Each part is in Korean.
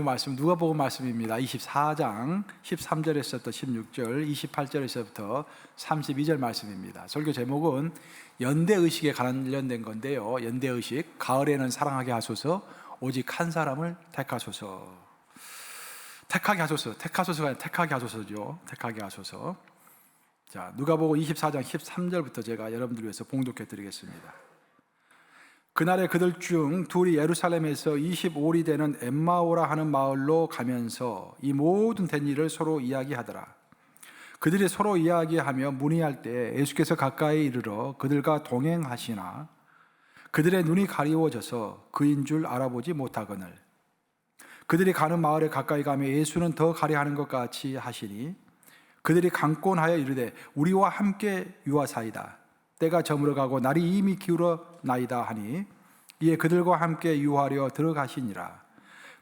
말씀 누가복음 말씀입니다. 24장 13절에서부터 16절, 28절에서부터 32절 말씀입니다. 설교 제목은 연대의식에 관련된 건데요. 연대의식, 가을에는 사랑하게 하소서, 오직 한 사람을 택하소서. 택하게 하소서, 택하소서가 아니라 택하게 하소서죠. 택하게 하소서. 자, 누가복음 24장 13절부터 제가 여러분들 위해서 봉독해 드리겠습니다. 그날에 그들 중 둘이 예루살렘에서 25里되는 엠마오라 하는 마을로 가면서 이 모든 된 일을 서로 이야기하더라. 그들이 서로 이야기하며 문의할 때 예수께서 가까이 이르러 그들과 동행하시나 그들의 눈이 가리워져서 그인 줄 알아보지 못하거늘 그들이 가는 마을에 가까이 가며 예수는 더 가려하는 것 같이 하시니 그들이 강권하여 이르되 우리와 함께 유하사이다. 때가 저물어가고 날이 이미 기울어나이다 하니 이에 그들과 함께 유하려 들어가시니라.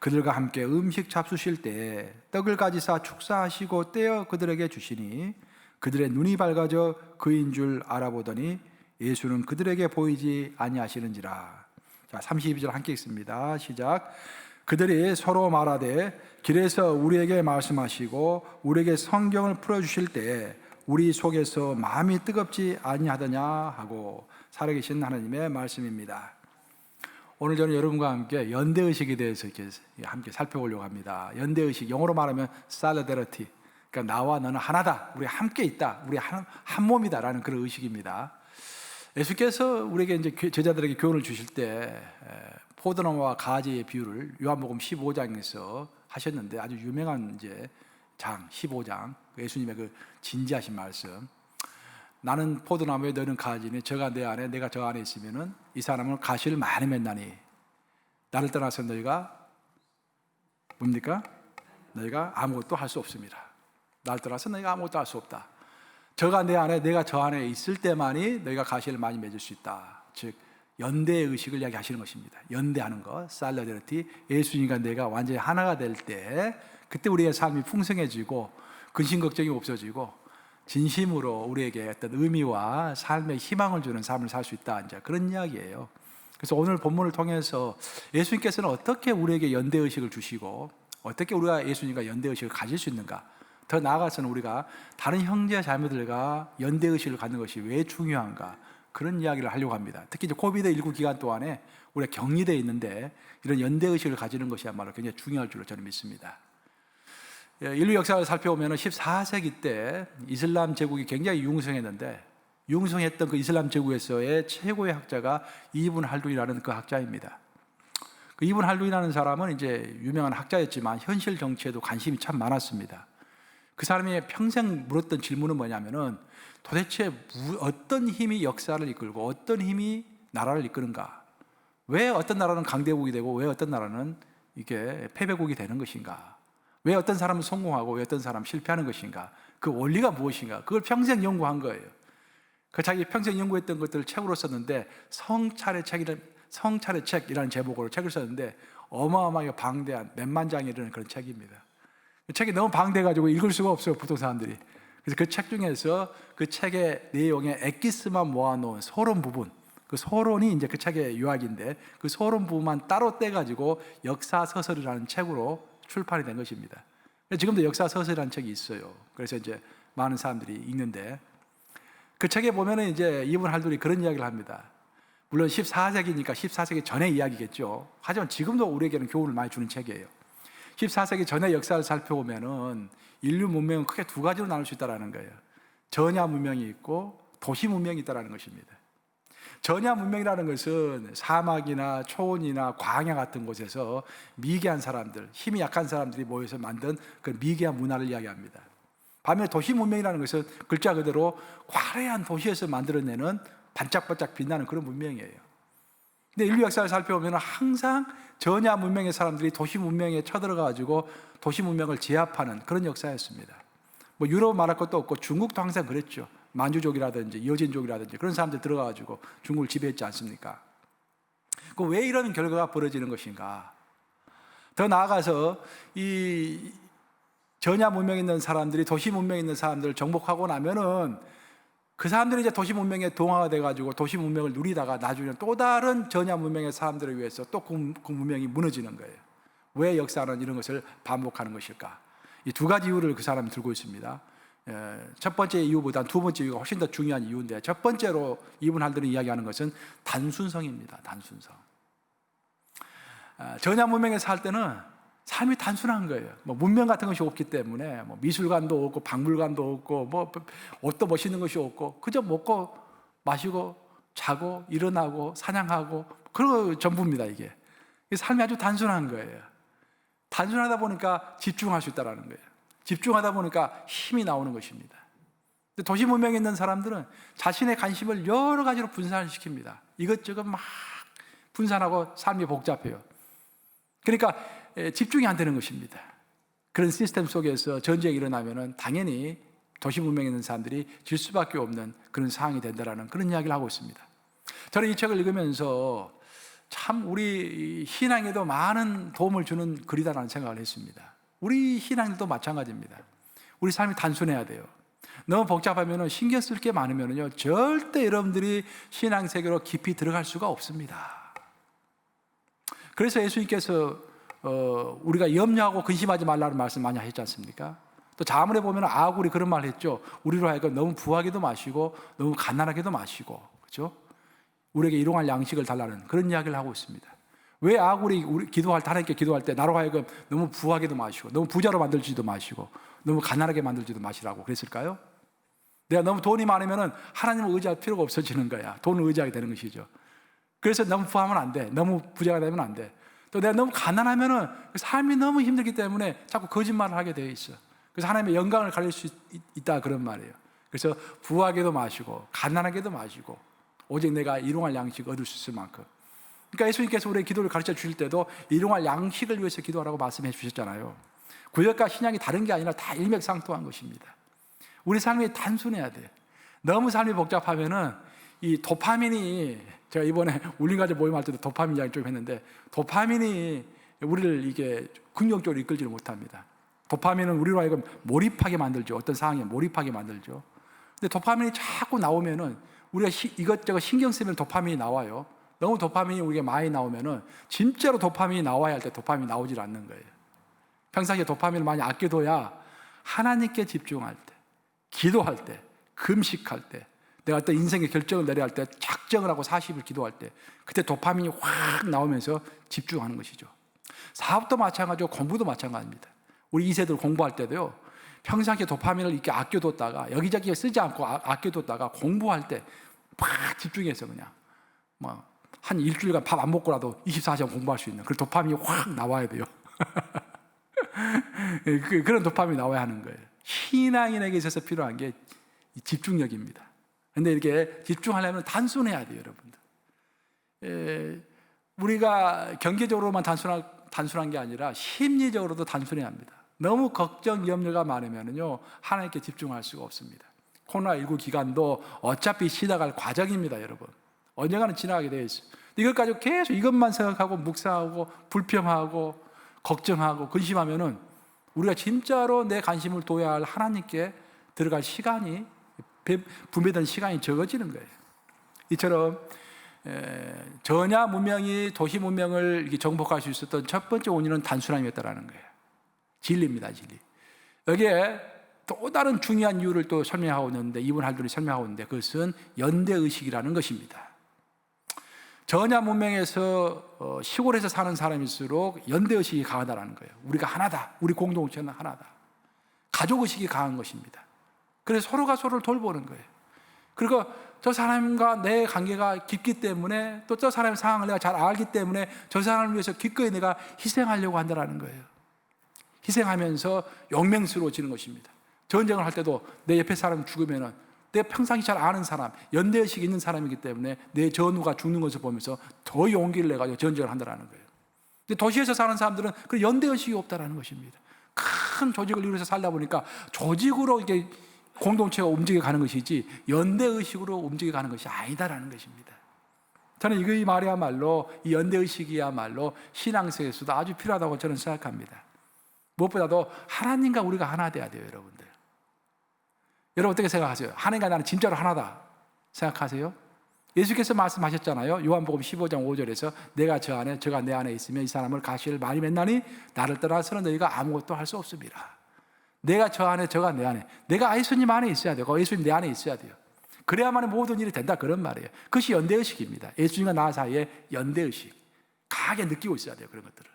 그들과 함께 음식 잡수실 때 떡을 가지사 축사하시고 떼어 그들에게 주시니 그들의 눈이 밝아져 그인 줄 알아보더니 예수는 그들에게 보이지 아니하시는지라. 자, 32절 함께 읽습니다. 시작. 그들이 서로 말하되 길에서 우리에게 말씀하시고 우리에게 성경을 풀어주실 때 우리 속에서 마음이 뜨겁지 아니하더냐 하고 살아계신 하나님의 말씀입니다. 오늘 저는 여러분과 함께 연대의식에 대해서 이렇게 함께 살펴보려고 합니다. 연대의식, 영어로 말하면 solidarity, 그러니까 나와 너는 하나다, 우리 함께 있다, 우리 한 몸이다라는 그런 의식입니다. 예수께서 우리에게 이제 제자들에게 교훈을 주실 때 포도나무와 가지의 비유를 요한복음 15장에서 하셨는데 아주 유명한 이제 장 15장 예수님의 그 진지하신 말씀. 나는 포도나무에 너는 가지니 저가 내 안에 내가 저 안에 있으면은 이 사람은 가시를 많이 맺나니 나를 떠나서 너희가 뭡니까? 너희가 아무것도 할 수 없습니다. 나를 떠나서 너희가 아무것도 할 수 없다. 저가 내 안에 내가 저 안에 있을 때만이 너희가 가시를 많이 맺을 수 있다. 즉 연대의 의식을 이야기하시는 것입니다. 연대하는 것, 살라데르티. 예수님과 내가 완전히 하나가 될 때 그때 우리의 삶이 풍성해지고 근심 걱정이 없어지고 진심으로 우리에게 어떤 의미와 삶의 희망을 주는 삶을 살 수 있다. 이제 그런 이야기예요. 그래서 오늘 본문을 통해서 예수님께서는 어떻게 우리에게 연대의식을 주시고 어떻게 우리가 예수님과 연대의식을 가질 수 있는가, 더 나아가서는 우리가 다른 형제 자매들과 연대의식을 갖는 것이 왜 중요한가, 그런 이야기를 하려고 합니다. 특히 이제 코비드19 기간 동안에 우리가 격리되어 있는데 이런 연대의식을 가지는 것이야말로 굉장히 중요할 줄로 저는 믿습니다. 인류 역사를 살펴보면 14세기 때 이슬람 제국이 굉장히 융성했는데 융성했던 그 이슬람 제국에서의 최고의 학자가 이븐 할둔이라는 그 학자입니다. 그 이븐 할둔이라는 사람은 이제 유명한 학자였지만 현실 정치에도 관심이 참 많았습니다. 그 사람이 평생 물었던 질문은 뭐냐면은 도대체 어떤 힘이 역사를 이끌고 어떤 힘이 나라를 이끄는가? 왜 어떤 나라는 강대국이 되고 왜 어떤 나라는 이게 패배국이 되는 것인가? 왜 어떤 사람은 성공하고 왜 어떤 사람은 실패하는 것인가? 그 원리가 무엇인가? 그걸 평생 연구한 거예요. 그 자기 평생 연구했던 것들을 책으로 썼는데 성찰의 책이라는 제목으로 책을 썼는데 어마어마하게 방대한 몇만 장이 이르는 그런 책입니다. 책이 너무 방대해가지고 읽을 수가 없어요, 보통 사람들이. 그래서 그 책 중에서 그 책의 내용의 엑기스만 모아놓은 서론 부분, 그 서론이 이제 그 책의 요약인데 그 서론 부분만 따로 떼가지고 역사서설이라는 책으로 출판이 된 것입니다. 지금도 역사서설이라는 책이 있어요. 그래서 이제 많은 사람들이 읽는데 그 책에 보면은 이제 이븐 할둔이 그런 이야기를 합니다. 물론 14세기니까 14세기 전의 이야기겠죠. 하지만 지금도 우리에게는 교훈을 많이 주는 책이에요. 14세기 전의 역사를 살펴보면은 인류 문명은 크게 두 가지로 나눌 수 있다는 거예요. 전야 문명이 있고 도시 문명이 있다는 것입니다. 전야 문명이라는 것은 사막이나 초원이나 광야 같은 곳에서 미개한 사람들, 힘이 약한 사람들이 모여서 만든 그 미개한 문화를 이야기합니다. 반면에 도시 문명이라는 것은 글자 그대로 화려한 도시에서 만들어내는 반짝반짝 빛나는 그런 문명이에요. 근데 인류 역사를 살펴보면 항상 전야 문명의 사람들이 도시 문명에 쳐들어가지고 도시 문명을 제압하는 그런 역사였습니다. 뭐 유럽 말할 것도 없고 중국도 항상 그랬죠. 만주족이라든지 여진족이라든지 그런 사람들 들어가가지고 중국을 지배했지 않습니까? 그 왜 이런 결과가 벌어지는 것인가? 더 나아가서 이 전야 문명에 있는 사람들이 도시 문명에 있는 사람들을 정복하고 나면은 그 사람들이 이제 도시 문명에 동화가 돼가지고 도시 문명을 누리다가 나중에 또 다른 전야 문명의 사람들을 위해서 또 그 문명이 무너지는 거예요. 왜 역사는 이런 것을 반복하는 것일까? 이 두 가지 이유를 그 사람이 들고 있습니다. 첫 번째 이유보다 두 번째 이유가 훨씬 더 중요한 이유인데, 첫 번째로 이분 할들이 이야기하는 것은 단순성입니다. 단순성. 전야 문명에 살 때는 삶이 단순한 거예요. 뭐 문명 같은 것이 없기 때문에 뭐 미술관도 없고 박물관도 없고 뭐 옷도 멋있는 것이 없고 그저 먹고 마시고 자고 일어나고 사냥하고 그런 거 전부입니다. 이게 삶이 아주 단순한 거예요. 단순하다 보니까 집중할 수 있다는 거예요. 집중하다 보니까 힘이 나오는 것입니다. 근데 도시 문명에 있는 사람들은 자신의 관심을 여러 가지로 분산시킵니다. 이것저것 막 분산하고 삶이 복잡해요. 그러니까 집중이 안 되는 것입니다. 그런 시스템 속에서 전쟁이 일어나면은 당연히 도시 문명에 있는 사람들이 질 수밖에 없는 그런 상황이 된다라는 그런 이야기를 하고 있습니다. 저는 이 책을 읽으면서 참 우리 신앙에도 많은 도움을 주는 글이다라는 생각을 했습니다. 우리 신앙도 마찬가지입니다. 우리 삶이 단순해야 돼요. 너무 복잡하면 신경 쓸 게 많으면요 절대 여러분들이 신앙 세계로 깊이 들어갈 수가 없습니다. 그래서 예수님께서 우리가 염려하고 근심하지 말라는 말씀 많이 하셨지 않습니까? 또 자문에 보면 아굴이 그런 말을 했죠. 우리로 하여금 너무 부하게도 마시고 너무 가난하게도 마시고, 그렇죠? 우리에게 일용할 양식을 달라는 그런 이야기를 하고 있습니다. 왜 아굴이 우리 기도할 때 하나님께 기도할 때 나로 하여금 너무 부하게도 마시고 너무 부자로 만들지도 마시고 너무 가난하게 만들지도 마시라고 그랬을까요? 내가 너무 돈이 많으면 하나님을 의지할 필요가 없어지는 거야. 돈을 의지하게 되는 것이죠. 그래서 너무 부하면 안 돼. 너무 부자가 되면 안 돼. 또 내가 너무 가난하면은 삶이 너무 힘들기 때문에 자꾸 거짓말을 하게 되어 있어. 그래서 하나님의 영광을 가릴 수 있다 그런 말이에요. 그래서 부하게도 마시고 가난하게도 마시고 오직 내가 일용할 양식 얻을 수 있을 만큼. 그러니까 예수님께서 우리의 기도를 가르쳐 주실 때도 일용할 양식을 위해서 기도하라고 말씀해 주셨잖아요. 구약과 신약이 다른 게 아니라 다 일맥상통한 것입니다. 우리 삶이 단순해야 돼요. 너무 삶이 복잡하면은 이 도파민이, 제가 이번에 울림가족 모임할 때도 도파민 이야기 좀 했는데, 도파민이 우리를 이게 긍정적으로 이끌지를 못합니다. 도파민은 우리로 하여금 몰입하게 만들죠. 어떤 상황에 몰입하게 만들죠. 근데 도파민이 자꾸 나오면은 우리가 이것저것 신경 쓰면 도파민이 나와요. 너무 도파민이 우리에게 많이 나오면은 진짜로 도파민이 나와야 할 때 도파민이 나오질 않는 거예요. 평상시에 도파민을 많이 아껴둬야 하나님께 집중할 때, 기도할 때, 금식할 때, 내가 어떤 인생의 결정을 내려야 할 때, 작정을 하고 40일 기도할 때, 그때 도파민이 확 나오면서 집중하는 것이죠. 사업도 마찬가지고 공부도 마찬가지입니다. 우리 2세들 공부할 때도요, 평상시에 도파민을 이렇게 아껴뒀다가 여기저기 쓰지 않고 아껴뒀다가 공부할 때 팍 집중해서 그냥 한 일주일간 밥 안 먹고라도 24시간 공부할 수 있는 그 도파민이 확 나와야 돼요. 그런 도파민이 나와야 하는 거예요. 신앙인에게 있어서 필요한 게 집중력입니다. 그런데 이렇게 집중하려면 단순해야 돼요, 여러분들. 우리가 경제적으로만 단순한 게 아니라 심리적으로도 단순해야 합니다. 너무 걱정, 염려가 많으면요 하나님께 집중할 수가 없습니다. 코로나19 기간도 어차피 지나갈 과정입니다, 여러분. 언젠가는 지나가게 되어 있어요. 이걸 가지고 계속 이것만 생각하고 묵상하고 불평하고 걱정하고 근심하면은 우리가 진짜로 내 관심을 둬야 할 하나님께 들어갈 시간이, 분배된 시간이 적어지는 거예요. 이처럼 전야 문명이 도시 문명을 정복할 수 있었던 첫 번째 원인은 단순함이었다는 거예요. 진리입니다, 진리. 여기에 또 다른 중요한 이유를 또 설명하고 있는데, 이분 할들이 설명하고 있는데, 그것은 연대의식이라는 것입니다. 전야 문명에서 시골에서 사는 사람일수록 연대의식이 강하다는 거예요. 우리가 하나다. 우리 공동체는 하나다. 가족의식이 강한 것입니다. 그래서 서로가 서로를 돌보는 거예요. 그리고 저 사람과 내 관계가 깊기 때문에, 또 저 사람의 상황을 내가 잘 알기 때문에 저 사람을 위해서 기꺼이 내가 희생하려고 한다는 거예요. 희생하면서 용맹스러워지는 것입니다. 전쟁을 할 때도 내 옆에 사람이 죽으면은 내가 평상시 잘 아는 사람, 연대의식이 있는 사람이기 때문에 내 전우가 죽는 것을 보면서 더 용기를 내가지고 전쟁을 한다는 거예요. 근데 도시에서 사는 사람들은 그 연대의식이 없다는 것입니다. 큰 조직을 이루어서 살다 보니까 조직으로 이게 공동체가 움직여가는 것이지 연대의식으로 움직여가는 것이 아니다라는 것입니다. 저는 이 말이야말로, 이 연대의식이야말로 신앙생활에서도 아주 필요하다고 저는 생각합니다. 무엇보다도 하나님과 우리가 하나 돼야 돼요, 여러분들. 여러분 어떻게 생각하세요? 하나님과 나는 진짜로 하나다 생각하세요? 예수께서 말씀하셨잖아요. 요한복음 15장 5절에서 내가 저 안에 저가 내 안에 있으면 이 사람을 가시를 많이 맺나니 나를 떠나서는 너희가 아무것도 할 수 없습니다. 내가 저 안에 저가 내 안에, 내가 예수님 안에 있어야 돼요. 예수님 내 안에 있어야 돼요. 그래야만 모든 일이 된다, 그런 말이에요. 그것이 연대의식입니다. 예수님과 나 사이의 연대의식, 강하게 느끼고 있어야 돼요. 그런 것들을.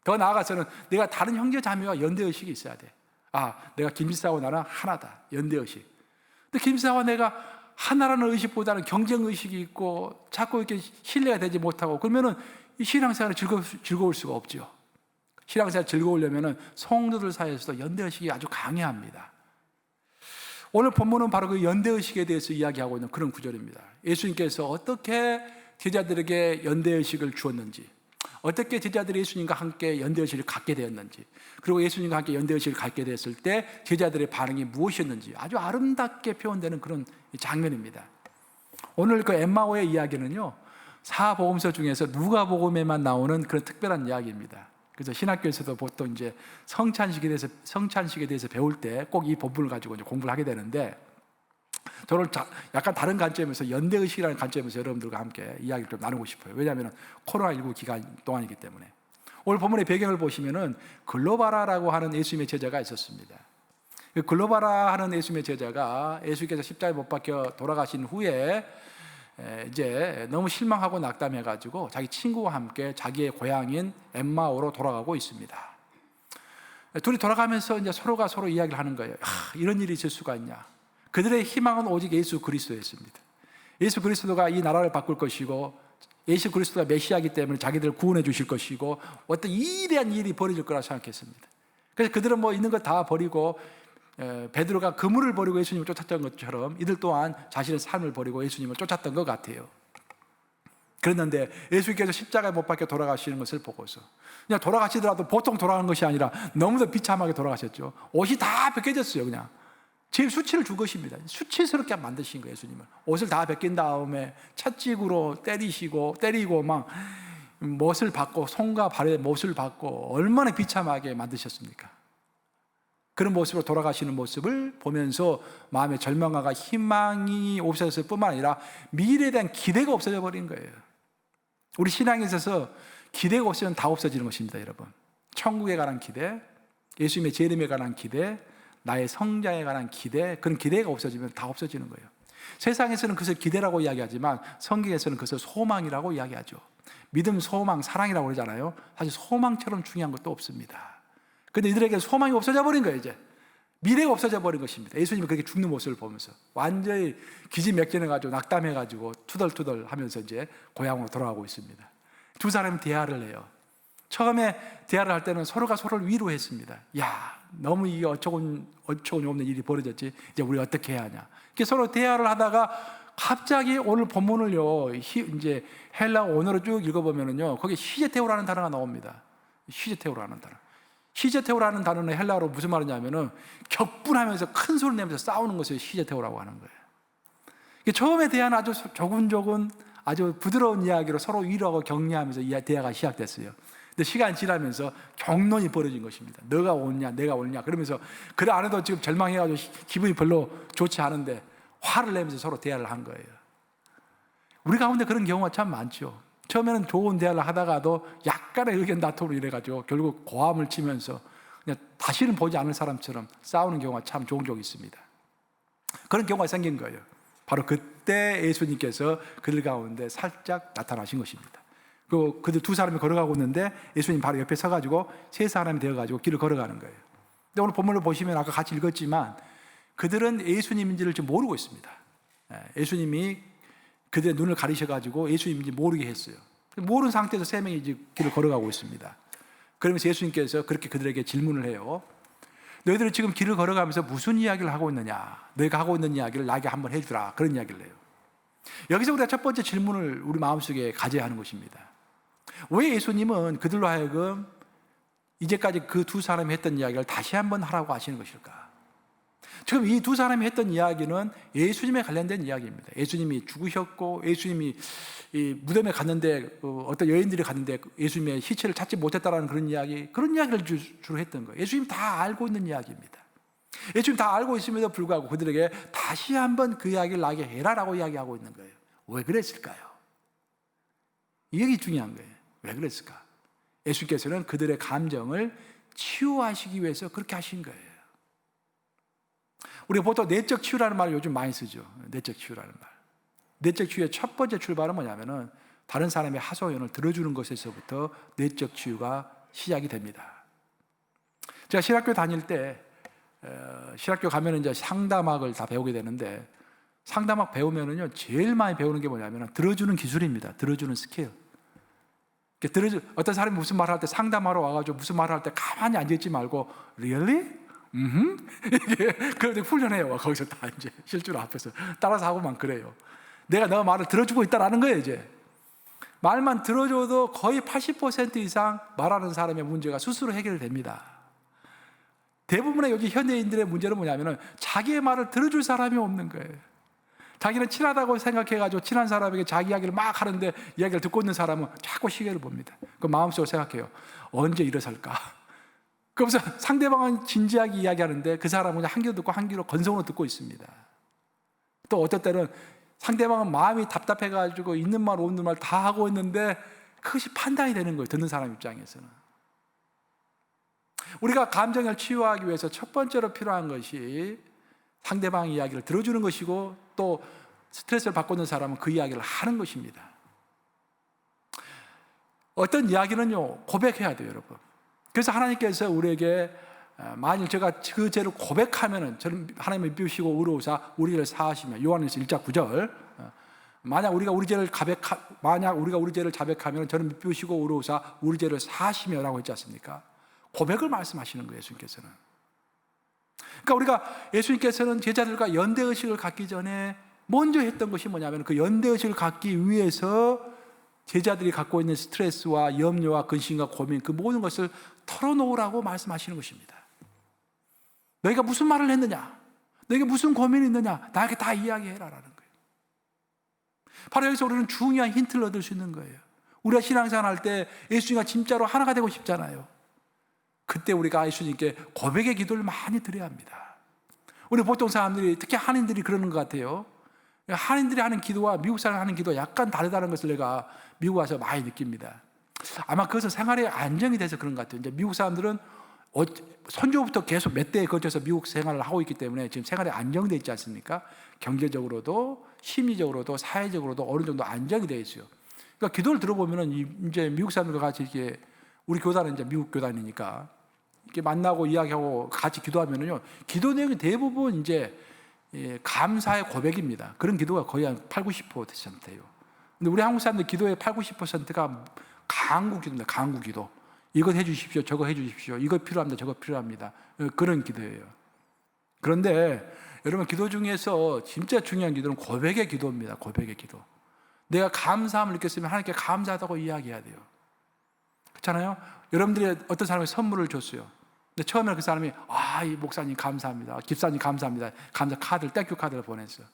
더 나아가서는 내가 다른 형제 자매와 연대의식이 있어야 돼. 내가 김지사와 나랑 하나다, 연대의식. 근데 김지사와 내가 하나라는 의식보다는 경쟁의식이 있고 자꾸 이렇게 신뢰가 되지 못하고 그러면은 이 신앙생활이 즐거울 수가 없죠. 신앙생활 즐거우려면은 성도들 사이에서도 연대의식이 아주 강해야 합니다. 오늘 본문은 바로 그 연대의식에 대해서 이야기하고 있는 그런 구절입니다. 예수님께서 어떻게 제자들에게 연대의식을 주었는지, 어떻게 제자들이 예수님과 함께 연대의식을 갖게 되었는지, 그리고 예수님과 함께 연대의식을 갖게 됐을 때 제자들의 반응이 무엇이었는지 아주 아름답게 표현되는 그런 장면입니다. 오늘 그 엠마오의 이야기는요, 사복음서 중에서 누가복음에만 나오는 그런 특별한 이야기입니다. 그래서 신학교에서도 보통 이제 성찬식에 대해서 배울 때 꼭 이 본문을 가지고 이제 공부를 하게 되는데, 저는 약간 다른 관점에서 연대의식이라는 관점에서 여러분들과 함께 이야기를 좀 나누고 싶어요. 왜냐하면 코로나19 기간 동안이기 때문에. 오늘 본문의 배경을 보시면은 글로바라라고 하는 예수님의 제자가 있었습니다. 글로바라 하는 예수님의 제자가 예수께서 십자가에 못 박혀 돌아가신 후에 이제 너무 실망하고 낙담해가지고 자기 친구와 함께 자기의 고향인 엠마오로 돌아가고 있습니다. 둘이 돌아가면서 이제 서로가 서로 이야기를 하는 거예요. 이런 일이 있을 수가 있냐. 그들의 희망은 오직 예수 그리스도였습니다. 예수 그리스도가 이 나라를 바꿀 것이고, 예수 그리스도가 메시아이기 때문에 자기들을 구원해 주실 것이고, 어떤 이대한 일이 벌어질 거라 생각했습니다. 그래서 그들은 뭐 있는 거 다 버리고, 베드로가 그물을 버리고 예수님을 쫓았던 것처럼 이들 또한 자신의 삶을 버리고 예수님을 쫓았던 것 같아요. 그랬는데 예수님께서 십자가에 못 박혀 돌아가시는 것을 보고서, 그냥 돌아가시더라도 보통 돌아가는 것이 아니라 너무도 비참하게 돌아가셨죠. 옷이 다 벗겨졌어요. 그냥 제 수치를 준 것입니다. 수치스럽게 만드신 거예요. 예수님을 옷을 다 벗긴 다음에 찻집으로 때리고 막 못을 받고, 손과 발에 못을 받고 얼마나 비참하게 만드셨습니까? 그런 모습으로 돌아가시는 모습을 보면서 마음의 절망과 희망이 없어졌을 뿐만 아니라 미래에 대한 기대가 없어져 버린 거예요. 우리 신앙에 있어서 기대가 없으면 다 없어지는 것입니다, 여러분. 천국에 관한 기대, 예수님의 재림에 관한 기대, 나의 성장에 관한 기대, 그런 기대가 없어지면 다 없어지는 거예요. 세상에서는 그것을 기대라고 이야기하지만 성경에서는 그것을 소망이라고 이야기하죠. 믿음, 소망, 사랑이라고 그러잖아요. 사실 소망처럼 중요한 것도 없습니다. 그런데 이들에게 소망이 없어져 버린 거예요. 이제 미래가 없어져 버린 것입니다. 예수님이 그렇게 죽는 모습을 보면서 완전히 기진맥진해가지고 낙담해가지고 투덜투덜 하면서 이제 고향으로 돌아가고 있습니다. 두 사람이 대화를 해요. 처음에 대화를 할 때는 서로가 서로를 위로했습니다. 야, 너무 이게 어처구니 없는 일이 벌어졌지. 이제 우리 어떻게 해야 하냐. 이렇게 서로 대화를 하다가 갑자기 오늘 본문을요, 이제 헬라 원어로 쭉 읽어보면은요, 거기 히제테오라는 단어가 나옵니다. 히제테오라는 단어. 히제테오라는 단어는 헬라어로 무슨 말이냐면은 격분하면서 큰 소리 내면서 싸우는 것을 히제테오라고 하는 거예요. 처음에 대한 아주 조근조근 아주 부드러운 이야기로 서로 위로하고 격려하면서 이 대화가 시작됐어요. 근데 시간이 지나면서 격론이 벌어진 것입니다. 너가 옳냐, 내가 옳냐. 그러면서 그 안에도 지금 절망해가지고 기분이 별로 좋지 않은데 화를 내면서 서로 대화를 한 거예요. 우리 가운데 그런 경우가 참 많죠. 처음에는 좋은 대화를 하다가도 약간의 의견 다툼으로 이래가지고 결국 고함을 치면서 그냥 다시는 보지 않을 사람처럼 싸우는 경우가 참 종종 있습니다. 그런 경우가 생긴 거예요. 바로 그때 예수님께서 그들 가운데 살짝 나타나신 것입니다. 그들 두 사람이 걸어가고 있는데 예수님 바로 옆에 서가지고 세 사람이 되어가지고 길을 걸어가는 거예요. 근데 오늘 본문을 보시면 아까 같이 읽었지만 그들은 예수님인지를 지금 모르고 있습니다. 예수님이 그들의 눈을 가리셔가지고 예수님인지 모르게 했어요. 모르는 상태에서 세 명이 이제 길을 걸어가고 있습니다. 그러면서 예수님께서 그렇게 그들에게 질문을 해요. 너희들은 지금 길을 걸어가면서 무슨 이야기를 하고 있느냐? 너희가 하고 있는 이야기를 나에게 한번 해주라. 그런 이야기를 해요. 여기서 우리가 첫 번째 질문을 우리 마음속에 가져야 하는 것입니다. 왜 예수님은 그들로 하여금 이제까지 그 두 사람이 했던 이야기를 다시 한번 하라고 하시는 것일까? 지금 이 두 사람이 했던 이야기는 예수님에 관련된 이야기입니다. 예수님이 죽으셨고 예수님이 이 무덤에 갔는데 어떤 여인들이 갔는데 예수님의 시체를 찾지 못했다라는 그런 이야기를 주로 했던 거예요. 예수님이 다 알고 있는 이야기입니다. 예수님 다 알고 있음에도 불구하고 그들에게 다시 한번 그 이야기를 나에게 해라라고 이야기하고 있는 거예요. 왜 그랬을까요? 이게 중요한 거예요. 왜 그랬을까? 예수께서는 그들의 감정을 치유하시기 위해서 그렇게 하신 거예요. 우리가 보통 내적 치유라는 말을 요즘 많이 쓰죠. 내적 치유라는 말. 내적 치유의 첫 번째 출발은 뭐냐면은 다른 사람의 하소연을 들어주는 것에서부터 내적 치유가 시작이 됩니다. 제가 신학교 다닐 때 신학교 가면은 이제 상담학을 다 배우게 되는데, 상담학 배우면은요 제일 많이 배우는 게 뭐냐면 들어주는 기술입니다. 들어주는 스킬. 어떤 사람이 무슨 말을 할 때 상담하러 와가지고 무슨 말을 할 때 가만히 앉아있지 말고 Really? 그런데 훈련해요. 거기서 다 이제 실제로 앞에서 따라서 하고만 그래요. 내가 너 말을 들어주고 있다라는 거예요. 이제 말만 들어줘도 거의 80% 이상 말하는 사람의 문제가 스스로 해결됩니다. 대부분의 요즘 현대인들의 문제는 뭐냐면은 자기의 말을 들어줄 사람이 없는 거예요. 자기는 친하다고 생각해가지고 친한 사람에게 자기 이야기를 막 하는데 이야기를 듣고 있는 사람은 자꾸 시계를 봅니다. 그 마음속으로 생각해요. 언제 일어설까? 그러면서 상대방은 진지하게 이야기하는데 그 사람은 한 귀로 듣고 한 귀로 건성으로 듣고 있습니다. 또 어떨 때는 상대방은 마음이 답답해가지고 있는 말 없는 말 다 하고 있는데 그것이 판단이 되는 거예요. 듣는 사람 입장에서는. 우리가 감정을 치유하기 위해서 첫 번째로 필요한 것이 상대방 이야기를 들어주는 것이고, 또 스트레스를 받고 있는 사람은 그 이야기를 하는 것입니다. 어떤 이야기는요 고백해야 돼요, 여러분. 그래서 하나님께서 우리에게 만일 제가 그 죄를 고백하면은 저는 하나님을 비우시고 의로우사 우리 죄를 사하시며, 요한일서 1장 9절, 만약 우리가 우리 죄를 자백하면 저는 비우시고 의로우사 우리 죄를 사하시며라고 했지 않습니까? 고백을 말씀하시는 거예요, 예수님께서는. 그러니까 우리가 예수님께서는 제자들과 연대의식을 갖기 전에 먼저 했던 것이 뭐냐면 그 연대의식을 갖기 위해서 제자들이 갖고 있는 스트레스와 염려와 근심과 고민, 그 모든 것을 털어놓으라고 말씀하시는 것입니다. 너희가 무슨 말을 했느냐? 너희가 무슨 고민이 있느냐? 나에게 다 이야기해라라는 거예요. 바로 여기서 우리는 중요한 힌트를 얻을 수 있는 거예요. 우리가 신앙생활 할 때 예수님과 진짜로 하나가 되고 싶잖아요. 그때 우리가 예수님께 고백의 기도를 많이 드려야 합니다. 우리 보통 사람들이, 특히 한인들이 그러는 것 같아요. 한인들이 하는 기도와 미국 사람이 하는 기도가 약간 다르다는 것을 내가 미국 와서 많이 느낍니다. 아마 그것은 생활에 안정이 돼서 그런 것 같아요. 이제 미국 사람들은 선조부터 계속 몇 대에 걸쳐서 미국 생활을 하고 있기 때문에 지금 생활에 안정되어 있지 않습니까? 경제적으로도 심리적으로도 사회적으로도 어느 정도 안정이 되어 있어요. 그러니까 기도를 들어보면은 이제 미국 사람들과 같이 이렇게, 우리 교단은 이제 미국 교단이니까 이렇게 만나고 이야기하고 같이 기도하면은요, 기도 내용이 대부분 이제 감사의 고백입니다. 그런 기도가 거의 한 80-90%예요. 근데 우리 한국 사람들 기도의 80-90%가 간구 기도입니다. 간구 기도. 이것 해주십시오, 저거 해주십시오, 이거 필요합니다, 저거 필요합니다. 그런 기도예요. 그런데 여러분, 기도 중에서 진짜 중요한 기도는 고백의 기도입니다. 고백의 기도. 내가 감사함을 느꼈으면 하나님께 감사하다고 이야기해야 돼요. 그렇잖아요? 여러분들이 어떤 사람이 선물을 줬어요. 근데 처음에 그 사람이 이 목사님 감사합니다, 집사님 감사합니다, 감사 카드를, 땡큐 카드를 보냈어요.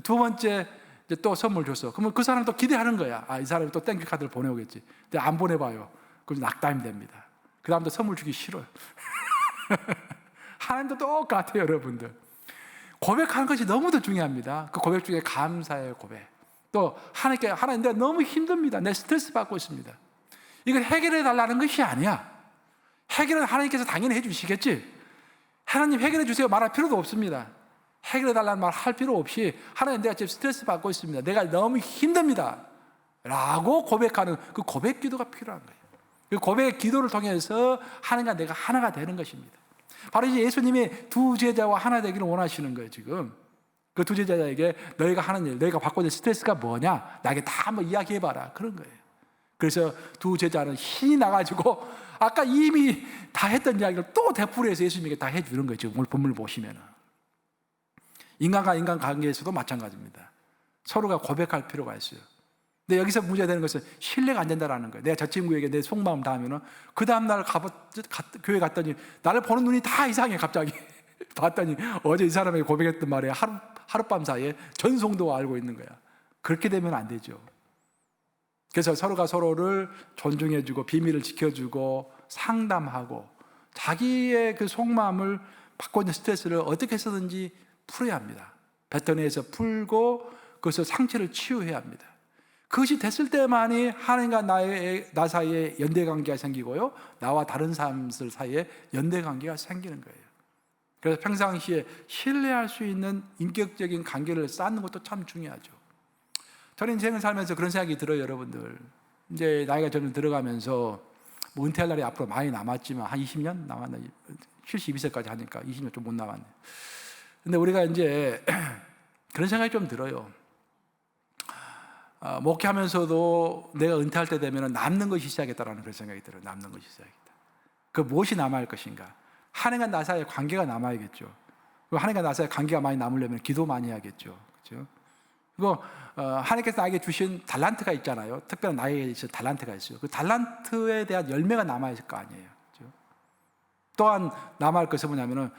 두 번째 이제 또 선물 줬어. 그러면 그 사람은 또 기대하는 거야. 이 사람이 또 땡큐 카드를 보내오겠지. 근데 안 보내봐요. 그럼 낙담이 됩니다. 그 다음부터 선물 주기 싫어요. 하나님도 똑같아요, 여러분들. 고백하는 것이 너무도 중요합니다. 그 고백 중에 감사의 고백. 또 하나님께, 하나님 내가 너무 힘듭니다, 내 스트레스 받고 있습니다. 이걸 해결해 달라는 것이 아니야. 해결은 하나님께서 당연히 해주시겠지. 하나님 해결해 주세요 말할 필요도 없습니다. 해결해 달라는 말 할 필요 없이, 하나님 내가 지금 스트레스 받고 있습니다, 내가 너무 힘듭니다 라고 고백하는 그 고백 기도가 필요한 거예요. 그 고백 기도를 통해서 하나님과 내가 하나가 되는 것입니다. 바로 이제 예수님이 두 제자와 하나 되기를 원하시는 거예요. 지금 그 두 제자에게 너희가 하는 일, 너희가 받고 있는 스트레스가 뭐냐, 나에게 다 한번 이야기해봐라, 그런 거예요. 그래서 두 제자는 힘이 나가지고 아까 이미 다 했던 이야기를 또 되풀이해서 예수님에게 다 해주는 거예요. 지금 오늘 본문을 보시면 인간과 인간 관계에서도 마찬가지입니다. 서로가 고백할 필요가 있어요. 근데 여기서 문제되는 것은 신뢰가 안 된다는 거예요. 내가 저 친구에게 내 속마음 다 하면은 그 다음날 교회 갔더니 나를 보는 눈이 다 이상해. 갑자기 봤더니 어제 이 사람에게 고백했던 말에 하룻밤 사이에 전송도가 알고 있는 거야. 그렇게 되면 안 되죠. 그래서 서로가 서로를 존중해주고 비밀을 지켜주고 상담하고 자기의 그 속마음을 받고 있는 스트레스를 어떻게 해서든지 풀어야 합니다. 뱉어내서 풀고 그것을 상처를 치유해야 합니다. 그것이 됐을 때만이 하나님과 나 사이에 연대관계가 생기고요, 나와 다른 사람들 사이에 연대관계가 생기는 거예요. 그래서 평상시에 신뢰할 수 있는 인격적인 관계를 쌓는 것도 참 중요하죠. 저는 인생을 살면서 그런 생각이 들어요. 여러분들, 이제 나이가 점점 들어가면서 뭐 은퇴할 날이 앞으로 많이 남았지만 한 20년 남았나, 72세까지 하니까 20년 좀 못 남았네. 근데 우리가 이제 그런 생각이 좀 들어요. 목회하면서도 내가 은퇴할 때 되면 남는 것이 있어야겠다라는 그런 생각이 들어요. 남는 것이 있어야겠다. 그 무엇이 남아야 할 것인가? 하나님과 나 사이의 관계가 남아야겠죠. 하나님과 나 사이의 관계가 많이 남으려면 기도 많이 해야겠죠. 그렇죠? 그리고 하나님께서 나에게 주신 달란트가 있잖아요. 특별한 나에게 있는 달란트가 있어요. 그 달란트에 대한 열매가 남아야 할 거 아니에요. 그렇죠? 또한 남아야 할 것은 뭐냐면은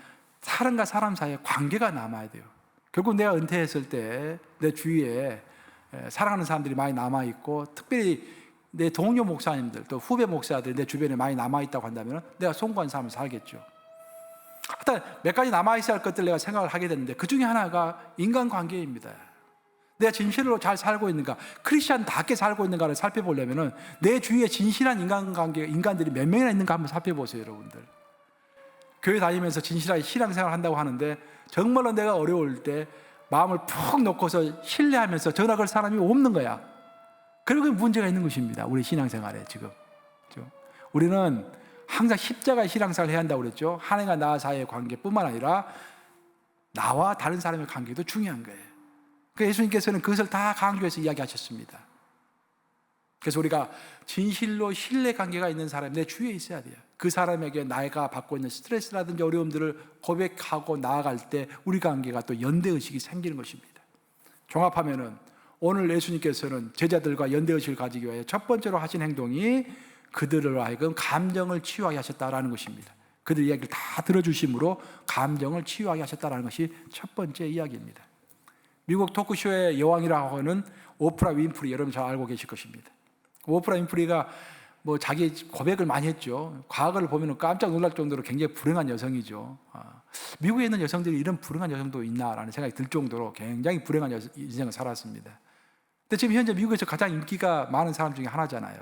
사람과 사람 사이의 관계가 남아야 돼요. 결국 내가 은퇴했을 때 내 주위에 사랑하는 사람들이 많이 남아있고, 특별히 내 동료 목사님들, 또 후배 목사들이 내 주변에 많이 남아있다고 한다면 내가 송구한 삶을 살겠죠. 하여튼 몇 가지 남아있어야 할 것들 내가 생각을 하게 되는데, 그 중에 하나가 인간관계입니다. 내가 진실로 잘 살고 있는가, 크리스찬답게 살고 있는가를 살펴보려면 내 주위에 진실한 인간들이 몇 명이나 있는가 한번 살펴보세요. 여러분들, 교회 다니면서 진실하게 신앙생활을 한다고 하는데 정말로 내가 어려울 때 마음을 푹 놓고서 신뢰하면서 전화 걸 사람이 없는 거야. 그리고 문제가 있는 것입니다. 우리 신앙생활에 지금. 그렇죠? 우리는 항상 십자가의 신앙생활을 해야 한다고 그랬죠. 하나님과 나 사이의 관계뿐만 아니라 나와 다른 사람의 관계도 중요한 거예요. 그래서 예수님께서는 그것을 다 강조해서 이야기하셨습니다. 그래서 우리가 진실로 신뢰 관계가 있는 사람이 내 주위에 있어야 돼요. 그 사람에게 내가 받고 있는 스트레스라든지 어려움들을 고백하고 나아갈 때 우리 관계가 또 연대의식이 생기는 것입니다. 종합하면은 오늘 예수님께서는 제자들과 연대의식을 가지기 위해 첫 번째로 하신 행동이 그들을 하여금 감정을 치유하게 하셨다라는 것입니다. 그들 이야기를 다 들어주심으로 감정을 치유하게 하셨다라는 것이 첫 번째 이야기입니다. 미국 토크쇼의 여왕이라고 하는 오프라 윈프리, 여러분 잘 알고 계실 것입니다. 오프라 윈프리가 뭐 자기 고백을 많이 했죠. 과거를 보면 깜짝 놀랄 정도로 굉장히 불행한 여성이죠. 미국에 있는 여성들이 이런 불행한 여성도 있나라는 생각이 들 정도로 굉장히 불행한 인생을 살았습니다. 근데 지금 현재 미국에서 가장 인기가 많은 사람 중에 하나잖아요.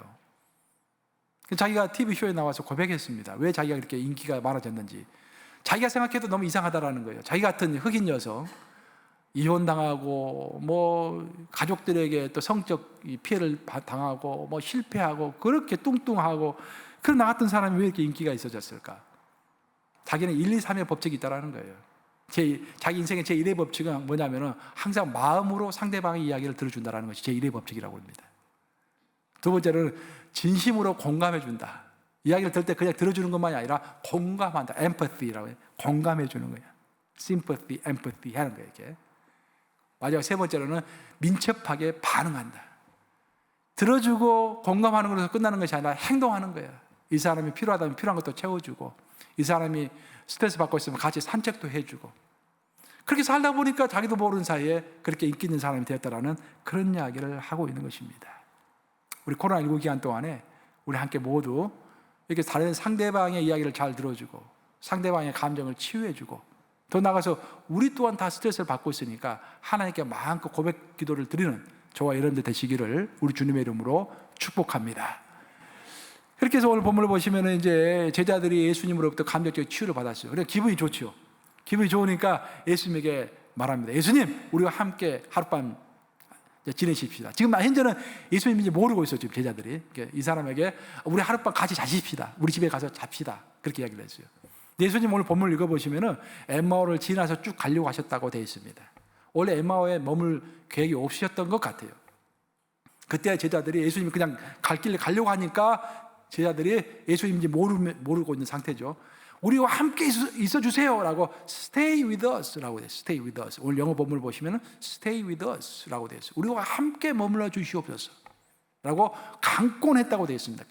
자기가 TV쇼에 나와서 고백했습니다. 왜 자기가 그렇게 인기가 많아졌는지. 자기가 생각해도 너무 이상하다라는 거예요. 자기 같은 흑인 여성, 이혼당하고 뭐 가족들에게 또 성적 피해를 당하고 뭐 실패하고 그렇게 뚱뚱하고 그런 나 같은 사람이 왜 이렇게 인기가 있어졌을까? 자기는 1, 2, 3의 법칙이 있다는 거예요. 자기 인생의 제1의 법칙은 뭐냐면은 항상 마음으로 상대방의 이야기를 들어준다는 것이 제1의 법칙이라고 합니다. 두 번째는 진심으로 공감해준다. 이야기를 들을 때 그냥 들어주는 것만이 아니라 공감한다. empathy라고 해요. 공감해주는 거예요. sympathy, empathy 하는 거예요. 이렇게. 마지막 세 번째로는 민첩하게 반응한다. 들어주고 공감하는 것에서 끝나는 것이 아니라 행동하는 거야. 이 사람이 필요하다면 필요한 것도 채워주고, 이 사람이 스트레스 받고 있으면 같이 산책도 해주고, 그렇게 살다 보니까 자기도 모르는 사이에 그렇게 인기 있는 사람이 되었다라는 그런 이야기를 하고 있는 것입니다. 우리 코로나19 기간 동안에 우리 함께 모두 이렇게 다른 상대방의 이야기를 잘 들어주고, 상대방의 감정을 치유해주고, 더 나아가서 우리 또한 다 스트레스를 받고 있으니까 하나님께 마음껏 고백 기도를 드리는 저와 여러분들 되시기를 우리 주님의 이름으로 축복합니다. 그렇게 해서 오늘 본문을 보시면 이제 제자들이 예수님으로부터 감정적 치유를 받았어요. 그래서 기분이 좋죠. 기분이 좋으니까 예수님에게 말합니다. 예수님, 우리와 함께 하룻밤 지내십시다. 지금 현재는 예수님이 이제 모르고 있어요. 지금 제자들이 이 사람에게 우리 하룻밤 같이 자십시다. 우리 집에 가서 잡시다. 그렇게 이야기를 했어요. 예수님 오늘 본문을 읽어보시면 엠마오를 지나서 쭉 가려고 하셨다고 되어 있습니다. 원래 엠마오에 머물 계획이 없으셨던 것 같아요. 그때 제자들이 예수님이 그냥 갈 길을 가려고 하니까 제자들이 예수님인지 모르고 있는 상태죠. 우리와 함께 있어주세요 라고 stay with us 라고 돼요. stay with us. 오늘 영어 본문을 보시면 stay with us 라고 되어 있어요. 우리와 함께 머물러 주시옵소서 라고 강권했다고 되어 있습니다.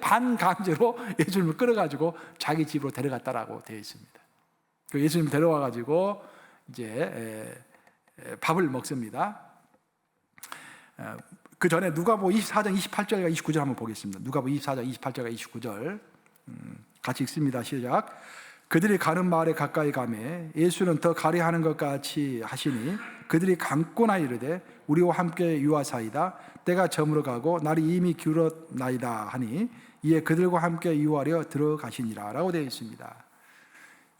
반강제로 예수님을 끌어가지고 자기 집으로 데려갔다라고 되어 있습니다. 그 예수님 데려와가지고 이제 밥을 먹습니다. 그 전에 누가복음 24장 28절과 29절 한번 보겠습니다. 누가복음 24장 28절과 29절 같이 읽습니다. 시작. 그들이 가는 마을에 가까이 가매 예수는 더 가리하는 것 같이 하시니 그들이 강권하여 이르되 우리와 함께 유하사이다. 때가 저물어 가고 날이 이미 기울었나이다 하니 이에 그들과 함께 유하려 들어가시니라 라고 되어 있습니다.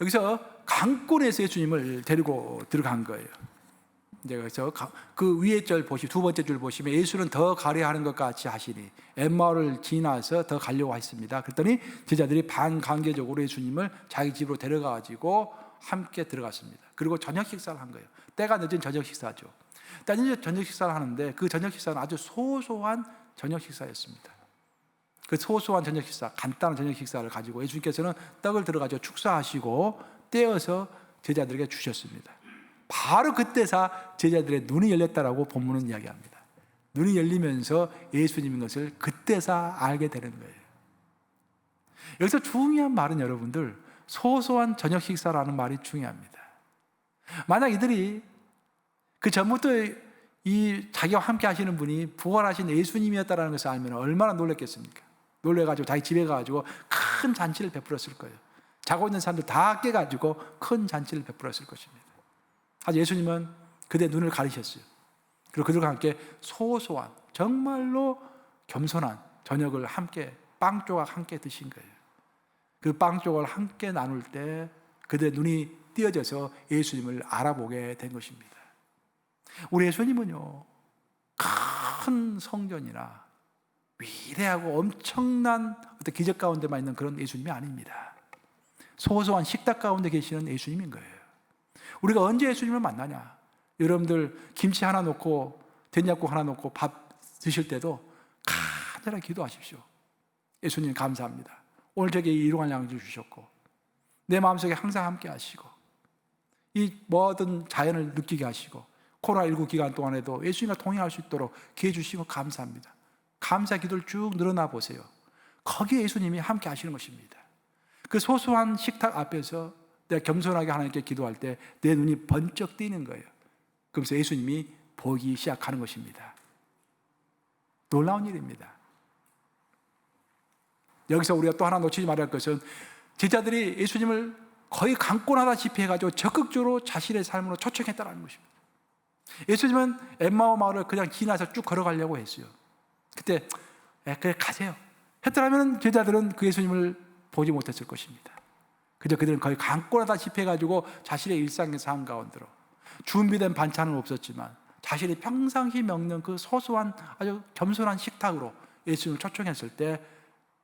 여기서 강권에서 예수님을 데리고 들어간 거예요. 그래서 그 위에 절 두 번째 줄 보시면 예수는 더 가려하는 것 같이 하시니 엠마오를 지나서 더 가려고 했습니다. 그랬더니 제자들이 반강제적으로 예수님을 자기 집으로 데려가가지고 함께 들어갔습니다. 그리고 저녁 식사를 한 거예요. 때가 늦은 저녁 식사죠. 때가 늦은 저녁 식사를 하는데 그 저녁 식사는 아주 소소한 저녁 식사였습니다. 그 소소한 저녁 식사, 간단한 저녁 식사를 가지고 예수님께서는 떡을 들어가지고 축사하시고 떼어서 제자들에게 주셨습니다. 바로 그때서 제자들의 눈이 열렸다라고 본문은 이야기합니다. 눈이 열리면서 예수님인 것을 그때서 알게 되는 거예요. 여기서 중요한 말은 여러분들, 소소한 저녁 식사라는 말이 중요합니다. 만약 이들이 그 전부터 이 자기와 함께 하시는 분이 부활하신 예수님이었다는 것을 알면 얼마나 놀랐겠습니까? 놀래가지고 자기 집에 가가지고 큰 잔치를 베풀었을 거예요. 자고 있는 사람들 다 깨가지고 큰 잔치를 베풀었을 것입니다. 하지만 예수님은 그들의 눈을 가리셨어요. 그리고 그들과 함께 소소한, 정말로 겸손한 저녁을 함께, 빵 조각 함께 드신 거예요. 그 빵 조각을 함께 나눌 때 그들의 눈이 띄어져서 예수님을 알아보게 된 것입니다. 우리 예수님은요, 큰 성전이나 위대하고 엄청난 어떤 기적 가운데만 있는 그런 예수님이 아닙니다. 소소한 식탁 가운데 계시는 예수님인 거예요. 우리가 언제 예수님을 만나냐? 여러분들 김치 하나 놓고 된장국 하나 놓고 밥 드실 때도 간절하게 기도하십시오. 예수님 감사합니다. 오늘 저에게 일용할 양주 주셨고 내 마음속에 항상 함께 하시고 이 모든 자연을 느끼게 하시고 코로나19 기간 동안에도 예수님과 동행할 수 있도록 기회 주시고 감사합니다. 감사 기도를 쭉 늘어나 보세요. 거기에 예수님이 함께 하시는 것입니다. 그 소소한 식탁 앞에서 내가 겸손하게 하나님께 기도할 때 내 눈이 번쩍 뜨이는 거예요. 그러면서 예수님이 보기 시작하는 것입니다. 놀라운 일입니다. 여기서 우리가 또 하나 놓치지 말아야 할 것은 제자들이 예수님을 거의 강권하다시피 해가지고 적극적으로 자신의 삶으로 초청했다는 것입니다. 예수님은 엠마오 마을을 그냥 지나서 쭉 걸어가려고 했어요. 그때 그래 가세요 했더라면 제자들은 그 예수님을 보지 못했을 것입니다. 그저 그들은 거의 강권하다시피 해가지고 자신의 일상의 삶 가운데로 준비된 반찬은 없었지만 자신이 평상시 먹는 그 소소한 아주 겸손한 식탁으로 예수님을 초청했을 때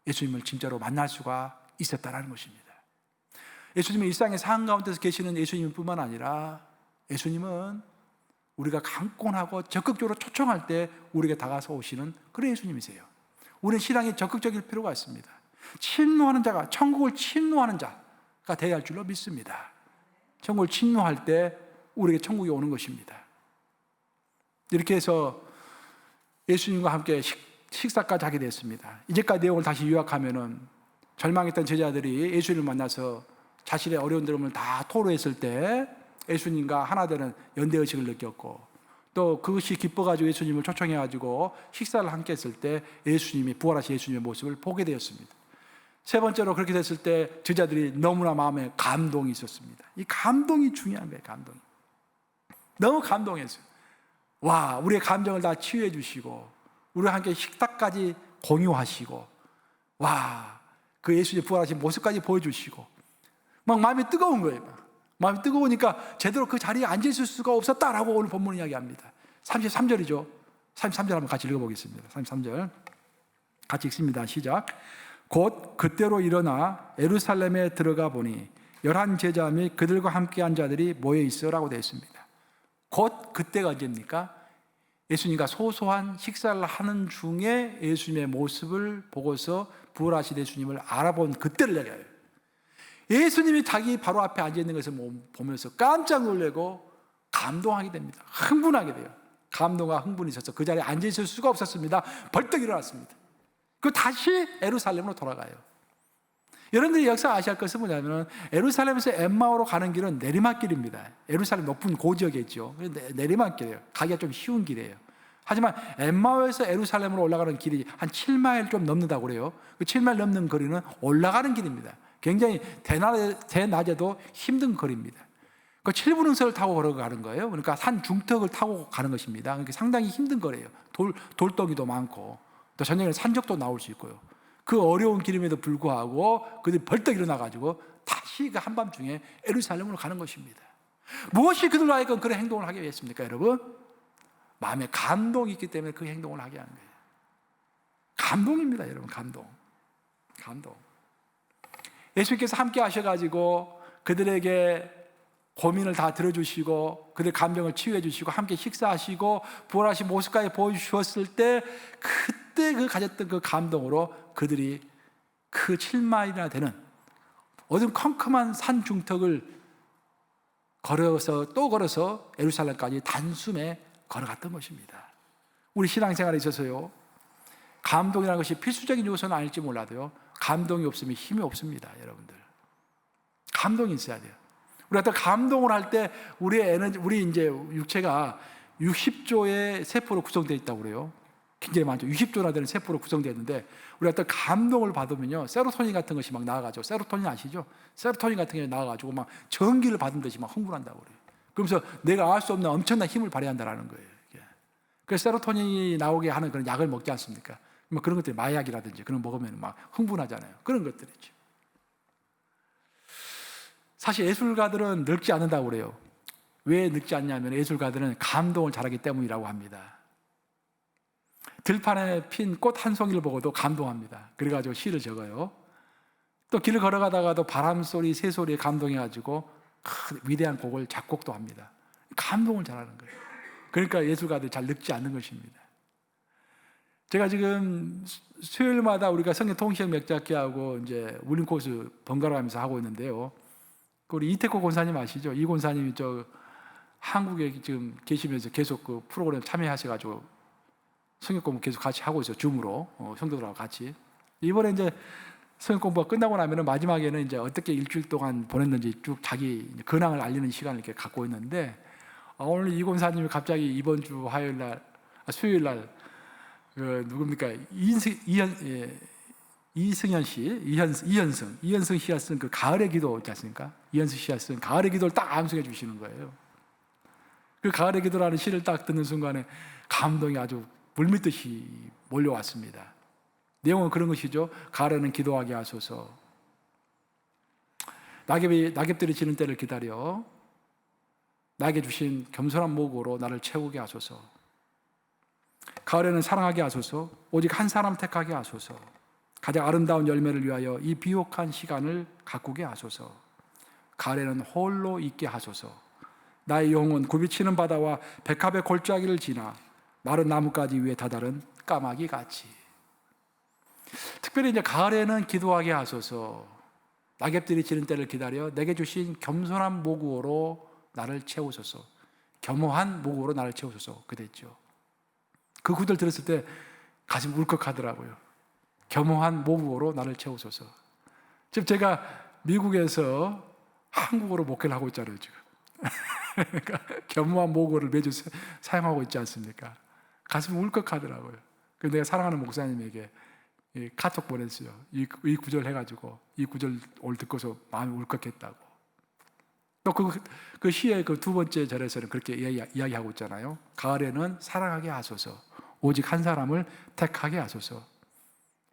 예수님을 진짜로 만날 수가 있었다는 것입니다. 예수님의 일상의 삶 가운데서 계시는 예수님뿐만 아니라 예수님은 우리가 강권하고 적극적으로 초청할 때 우리에게 다가서 오시는 그런 예수님이세요. 우리는 신앙이 적극적일 필요가 있습니다. 침노하는 자가 천국을 침노하는 자가 되어야 할 줄로 믿습니다. 천국을 침노할 때 우리에게 천국이 오는 것입니다. 이렇게 해서 예수님과 함께 식사까지 하게 됐습니다. 이제까지 내용을 다시 요약하면은 절망했던 제자들이 예수님을 만나서 자신의 어려운 점을 다 토로했을 때 예수님과 하나 되는 연대의식을 느꼈고 또 그것이 기뻐가지고 예수님을 초청해가지고 식사를 함께 했을 때 예수님이 부활하신 예수님의 모습을 보게 되었습니다. 세 번째로 그렇게 됐을 때 제자들이 너무나 마음에 감동이 있었습니다. 이 감동이 중요한 거예요. 감동이 너무 감동했어요. 와, 우리의 감정을 다 치유해 주시고 우리와 함께 식탁까지 공유하시고 와, 그 예수님 부활하신 모습까지 보여주시고 막 마음이 뜨거운 거예요. 마음이 뜨거우니까 제대로 그 자리에 앉아있을 수가 없었다라고 오늘 본문 이야기합니다. 33절이죠. 33절 한번 같이 읽어보겠습니다. 33절 같이 읽습니다. 시작. 곧 그때로 일어나 예루살렘에 들어가 보니 11 제자 및 그들과 함께한 자들이 모여 있어라고 되어 있습니다. 곧 그때가 언제입니까? 예수님과 소소한 식사를 하는 중에 예수님의 모습을 보고서 부활하신 예수님을 알아본 그때를 얘기해요. 예수님이 자기 바로 앞에 앉아있는 것을 보면서 깜짝 놀라고 감동하게 됩니다. 흥분하게 돼요. 감동과 흥분이 있어서 그 자리에 앉아있을 수가 없었습니다. 벌떡 일어났습니다. 그리고 다시 예루살렘으로 돌아가요. 여러분들이 역사 아셔야 할 것은 뭐냐면 예루살렘에서 엠마오로 가는 길은 내리막길입니다. 예루살렘 높은 고지역에 있죠. 내리막길이에요. 가기가 좀 쉬운 길이에요. 하지만 엠마오에서 예루살렘으로 올라가는 길이 한 7마일 좀 넘는다고 그래요. 그 7마일 넘는 거리는 올라가는 길입니다. 굉장히 대낮에도 힘든 거리입니다. 그 7분 응선을 타고 걸어가는 거예요. 그러니까 산 중턱을 타고 가는 것입니다. 그러니까 상당히 힘든 거래요. 돌덩이도 많고 또 저녁에 산적도 나올 수 있고요. 그 어려운 길임에도 불구하고 그들이 벌떡 일어나가지고 다시 그 한밤중에 예루살렘으로 가는 것입니다. 무엇이 그들로 하여금 그런 행동을 하게 했습니까, 여러분? 마음에 감동이 있기 때문에 그 행동을 하게 하는 거예요. 감동입니다, 여러분. 감동. 예수님께서 함께 하셔가지고 그들에게 고민을 다 들어주시고 그들 감정을 치유해 주시고 함께 식사하시고 부활하신 모습까지 보여주셨을 때 그때 그 가졌던 그 감동으로 그들이 그 7마일이나 되는 어둠컴컴한 산 중턱을 걸어서 또 걸어서 예루살렘까지 단숨에 걸어갔던 것입니다. 우리 신앙생활에 있어서요, 감동이라는 것이 필수적인 요소는 아닐지 몰라도요, 감동이 없으면 힘이 없습니다, 여러분들. 감동이 있어야 돼요. 우리가 또 감동을 할 때 우리 이제 육체가 60조의 세포로 구성되어 있다고 그래요. 굉장히 많죠. 60조나 되는 세포로 구성되어 있는데 우리가 또 감동을 받으면요, 세로토닌 같은 것이 막 나와가지고, 세로토닌 아시죠? 세로토닌 같은 게 나와가지고 막 전기를 받은 듯이 막 흥분한다고 그래요. 그러면서 내가 알 수 없는 엄청난 힘을 발휘한다라는 거예요. 그래서 세로토닌이 나오게 하는 그런 약을 먹지 않습니까? 뭐 그런 것들이 마약이라든지 그런 거 먹으면 막 흥분하잖아요. 그런 것들이죠. 사실 예술가들은 늙지 않는다고 그래요. 왜 늙지 않냐면 예술가들은 감동을 잘하기 때문이라고 합니다. 들판에 핀 꽃 한 송이를 보고도 감동합니다. 그래가지고 시를 적어요. 또 길을 걸어가다가도 바람소리, 새소리에 감동해가지고 위대한 곡을 작곡도 합니다. 감동을 잘하는 거예요. 그러니까 예술가들이 잘 늙지 않는 것입니다. 제가 지금 수요일마다 우리가 성경 통시형 맥잡기하고 이제 울림 코스 번갈아 가면서 하고 있는데요. 우리 이태코 권사님 아시죠? 이 권사님이 한국에 지금 계시면서 계속 그 프로그램 참여하셔가지고 성경 공부 계속 같이 하고 있어요. 줌으로 성도들하고 같이. 이번에 이제 성경 공부가 끝나고 나면은 마지막에는 이제 어떻게 일주일 동안 보냈는지 쭉 자기 근황을 알리는 시간을 이렇게 갖고 있는데, 오늘 이 권사님이 갑자기 이번 주 수요일 날 누굽니까? 이현승 씨가 쓴 그 가을의 기도 있지 않습니까? 이현승 씨가 쓴 가을의 기도를 딱 암송해 주시는 거예요. 그 가을의 기도라는 시를 딱 듣는 순간에 감동이 아주 물밀듯이 몰려왔습니다. 내용은 그런 것이죠. 가을에는 기도하게 하소서. 낙엽들이 지는 때를 기다려 나에게 주신 겸손한 목으로 나를 채우게 하소서. 가을에는 사랑하게 하소서. 오직 한 사람 택하게 하소서. 가장 아름다운 열매를 위하여 이 비옥한 시간을 가꾸게 하소서. 가을에는 홀로 있게 하소서. 나의 영혼 굽이치는 바다와 백합의 골짜기를 지나 마른 나뭇가지 위에 다다른 까마귀 같이. 특별히 이제 가을에는 기도하게 하소서. 낙엽들이 지는 때를 기다려 내게 주신 겸손한 모구어로 나를 채우소서. 겸허한 모구어로 나를 채우소서. 그랬죠. 그 구절 들었을 때 가슴 울컥하더라고요. 겸허한 모국어로 나를 채우소서. 지금 제가 미국에서 한국어로 목회를 하고 있잖아요, 지금. 그러니까 겸허한 모국어를 매주 사용하고 있지 않습니까? 가슴이 울컥하더라고요. 그래서 내가 사랑하는 목사님에게 카톡 보냈어요. 이 구절 해가지고 이 구절 오늘 듣고서 마음이 울컥했다고. 또 그 시의 그 두 번째 절에서는 그렇게 이야기하고 있잖아요. 가을에는 사랑하게 하소서. 오직 한 사람을 택하게 하소서.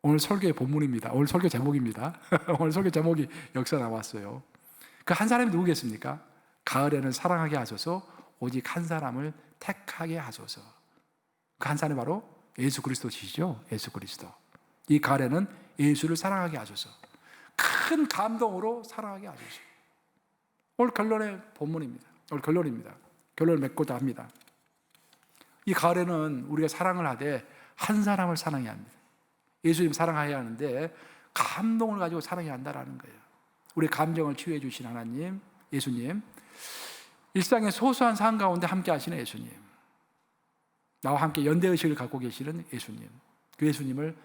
오늘 설교의 본문입니다. 오늘 설교 제목입니다. 오늘 설교 제목이 역사 나왔어요. 그 한 사람이 누구겠습니까? 가을에는 사랑하게 하소서. 오직 한 사람을 택하게 하소서. 그 한 사람이 바로 예수 그리스도시죠. 예수 그리스도. 이 가을에는 예수를 사랑하게 하소서. 큰 감동으로 사랑하게 하소서. 오늘 결론의 본문입니다. 오늘 결론입니다. 결론을 맺고자 합니다. 이 가을에는 우리가 사랑을 하되 한 사람을 사랑해야 합니다. 예수님 사랑해야 하는데 감동을 가지고 사랑해야 한다는 거예요. 우리 감정을 치유해 주신 하나님, 예수님, 일상의 소소한 삶 가운데 함께 하시는 예수님, 나와 함께 연대의식을 갖고 계시는 예수님, 그 예수님을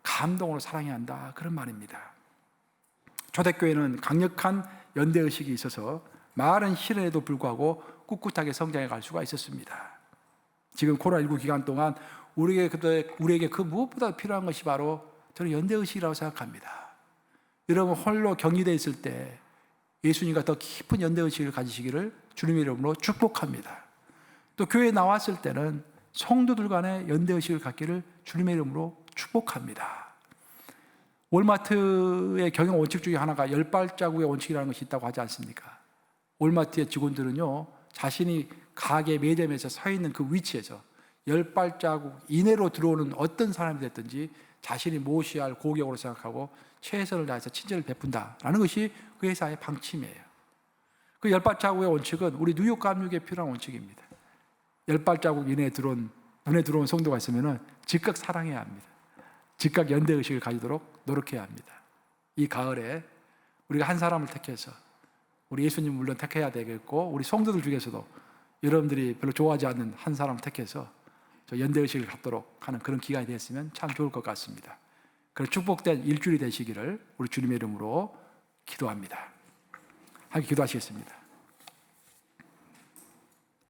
감동으로 사랑해야 한다, 그런 말입니다. 초대교회는 강력한 연대의식이 있어서 많은 시련에도 불구하고 꿋꿋하게 성장해 갈 수가 있었습니다. 지금 코로나19 기간 동안 우리에게 그 무엇보다 필요한 것이 바로 저는 연대의식이라고 생각합니다. 여러분 홀로 격리되어 있을 때 예수님과 더 깊은 연대의식을 가지시기를 주님의 이름으로 축복합니다. 또 교회에 나왔을 때는 성도들 간의 연대의식을 갖기를 주님의 이름으로 축복합니다. 월마트의 경영 원칙 중에 하나가 10발자국의 원칙이라는 것이 있다고 하지 않습니까? 월마트의 직원들은요, 자신이 가게 매점에서 서 있는 그 위치에서 10발자국 이내로 들어오는 어떤 사람이 됐든지 자신이 모셔야 할 고객으로 생각하고 최선을 다해서 친절을 베푼다라는 것이 그 회사의 방침이에요. 그 10발자국의 원칙은 우리 뉴욕 감옥에 필요한 원칙입니다. 10발자국 이내에 눈에 들어온 성도가 있으면 즉각 사랑해야 합니다. 즉각 연대의식을 가지도록 노력해야 합니다. 이 가을에 우리가 한 사람을 택해서, 우리 예수님 물론 택해야 되겠고 우리 성도들 중에서도 여러분들이 별로 좋아하지 않는 한 사람을 택해서 저 연대의식을 갖도록 하는 그런 기간이 됐으면 참 좋을 것 같습니다. 그런 축복된 일주일이 되시기를 우리 주님의 이름으로 기도합니다. 함께 기도하시겠습니다.